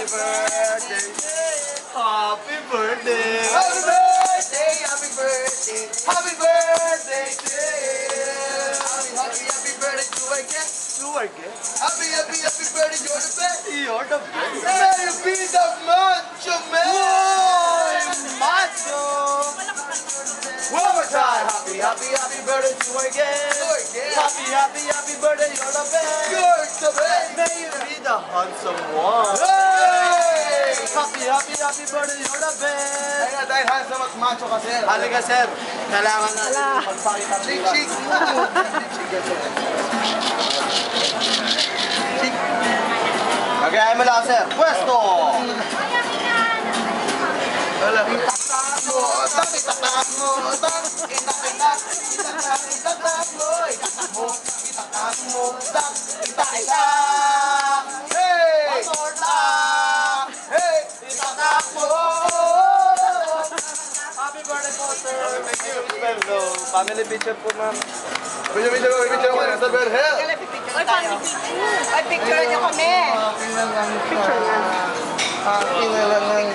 Happy birthday. Happy birthday. Happy birthday, happy birthday, happy birthday to you. Happy birthday to our guest. To our guest. Happy birthday, you're the best. You're the best. May you be the macho man. Whoa, macho. One more time. Happy birthday to our guest. Happy birthday, you're the best. You're the best. May you be the handsome one. Hey! Happy birthday, you're the best. Ay na, dahil handsome at macho ka, sir. Halika, sir. Kailangan natin magpakita ng Chick, iba. chick. Chick. Magayahin mo lang, sir. Pwesto! Wala. Itatak mo, itatak mo, hey! Hey! Itatak mo! Happy birthday po, sir. Thank you. Well, family picture po, ma'am. Video ko na sa Berhel. Ay, picture niyo kami. Akin na lang ang